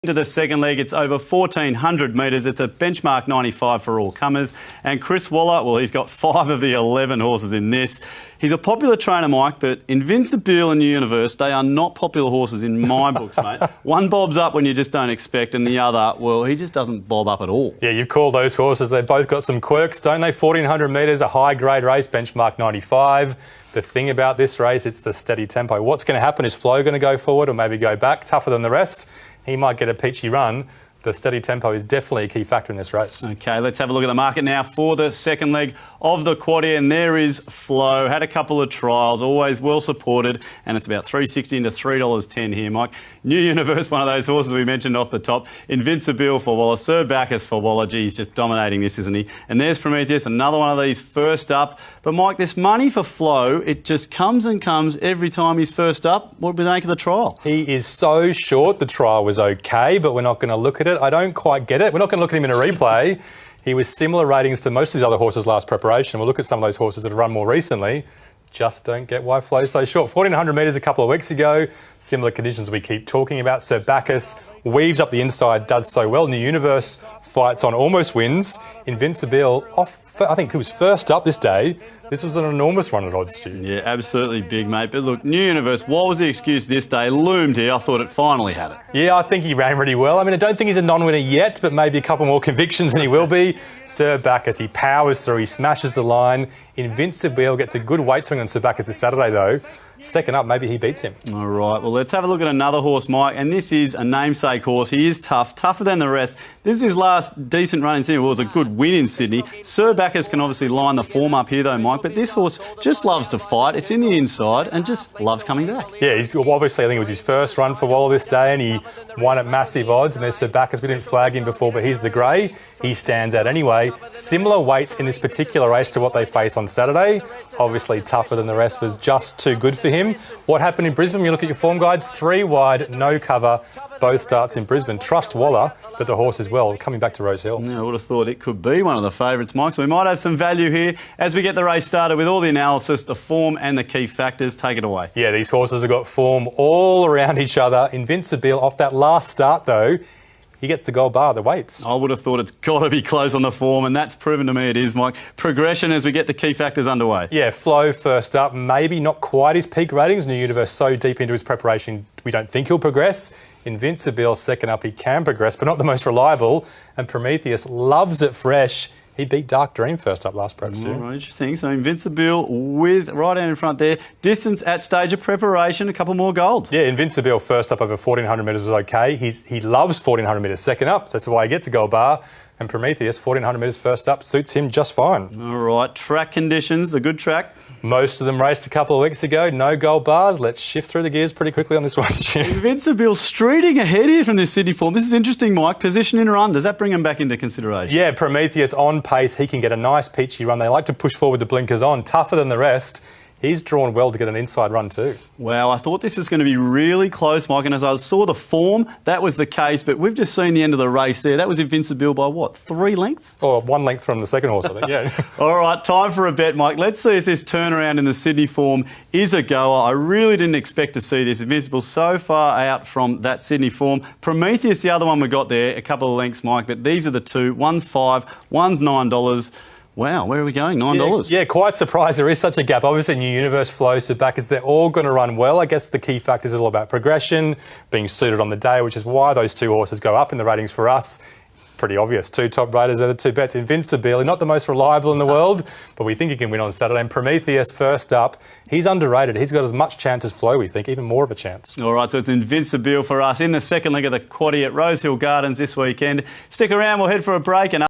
Into the second leg, it's over 1,400 metres. It's a benchmark 95 for all comers. And Chris Waller, well, he's got 5 of the 11 horses in this. He's a popular trainer, Mike, but Invincible and New Universe, they are not popular horses in my books, mate. One bobs up when you just don't expect, and the other, well, he just doesn't bob up at all. Yeah, you call those horses. They've both got some quirks, don't they? 1,400 metres, a high-grade race, benchmark 95. The thing about this race, it's the steady tempo. What's going to happen? Is Flo going to go forward or maybe go back, tougher than the rest? He might get a peachy run. The steady tempo is definitely a key factor in this race. OK, let's have a look at the market now for the second leg of the quaddie, and there is Flo. Had a couple of trials, always well supported, and it's about $3.60 into $3.10 here, Mike. New Universe, one of those horses we mentioned off the top. Invincible for Waller, Sir Bacchus for Waller. Gee, he's just dominating this, isn't he? And there's Prometheus, another one of these first up. But Mike, this money for Flo, it just comes and comes every time he's first up. What do we make of the trial? He is so short. The trial was OK, but we're not going to look at it. I don't quite get it. We're not going to look at him in a replay. He was similar ratings to most of these other horses last preparation. We'll look at some of those horses that have run more recently. Just don't get why Flo's so short. 1,400 metres a couple of weeks ago. Similar conditions we keep talking about. Sir Bacchus weaves up the inside, does so well. New Universe fights on, almost wins. Invincible off, I think he was first up this day. This was an enormous run at odds, Stu. Yeah, absolutely big, mate. But look, New Universe, what was the excuse this day? Loomed here. I thought it finally had it. Yeah, I think he ran really well. I mean, I don't think he's a non-winner yet, but maybe a couple more convictions and he will be. Sir Bacchus, he powers through, he smashes the line. Invincible gets a good weight swing on Sir Bacchus this Saturday, though. Second up, maybe he beats him. All right, well, let's have a look at another horse, Mike, and this is a namesake horse. He is tough, tougher than the rest. This is his last decent run in Sydney. Well, it was a good win in Sydney. Sir Bacchus can obviously line the form up here, though, Mike, but this horse just loves to fight. It's in the inside and just loves coming back. Yeah, obviously I think it was his first run for Waller this day and he won at massive odds. And there's Sir Bacchus, we didn't flag him before, but he's the grey. He stands out anyway. Similar weights in this particular race to what they face on Saturday. Obviously tougher than the rest, was just too good for him. What happened in Brisbane? When you look at your form guides, 3 wide, no cover, both starts in Brisbane. Trust Waller, but the horse as well, coming back to Rosehill. Yeah, I would have thought it could be one of the favourites, Mike. So we might have some value here as we get the race started with all the analysis, the form and the key factors. Take it away. Yeah, these horses have got form all around each other. Invincible off that last start, though, he gets the gold bar, the weights. I would have thought it's got to be close on the form, and that's proven to me it is, Mike. Progression as we get the key factors underway. Yeah, Flo first up, maybe not quite his peak ratings. New Universe so deep into his preparation, we don't think he'll progress. Invincible second up, he can progress, but not the most reliable. And Prometheus loves it fresh. He beat Dark Dream first up last prep, Stu. Right, interesting. So Invincible with right hand in front there. Distance at stage of preparation, a couple more golds. Yeah, Invincible first up over 1,400 metres was okay. He loves 1,400 metres second up. That's why he gets a gold bar. And Prometheus, 1,400 metres first up, suits him just fine. All right, track conditions, the good track. Most of them raced a couple of weeks ago. No gold bars. Let's shift through the gears pretty quickly on this one, Stu. Invincible streeting ahead here from this Sydney form. This is interesting, Mike. Position in or run, does that bring him back into consideration? Yeah, Prometheus on pace. He can get a nice peachy run. They like to push forward the blinkers on. Tougher than the rest. He's drawn well to get an inside run too. Wow, I thought this was going to be really close, Mike, and as I saw the form, that was the case, but we've just seen the end of the race there. That was Invincible by what, 3 lengths? Or 1 length from the second horse, I think, yeah. All right, time for a bet, Mike. Let's see if this turnaround in the Sydney form is a goer. I really didn't expect to see this. Invincible so far out from that Sydney form. Prometheus, the other one we got there, a couple of lengths, Mike, but these are the two. One's $5, one's $9. Wow, where are we going? $9? Yeah, quite surprised there is such a gap. Obviously, New Universe, Flo, Sir Bacchus, they're all going to run well. I guess the key factor is all about progression, being suited on the day, which is why those 2 horses go up in the ratings for us. Pretty obvious. 2 top raters are the 2 bets. Invincible, not the most reliable in the world, but we think he can win on Saturday. And Prometheus, first up, he's underrated. He's got as much chance as Flo, we think, even more of a chance. All right, so it's Invincible for us in the second leg of the quaddie at Rosehill Gardens this weekend. Stick around, we'll head for a break. And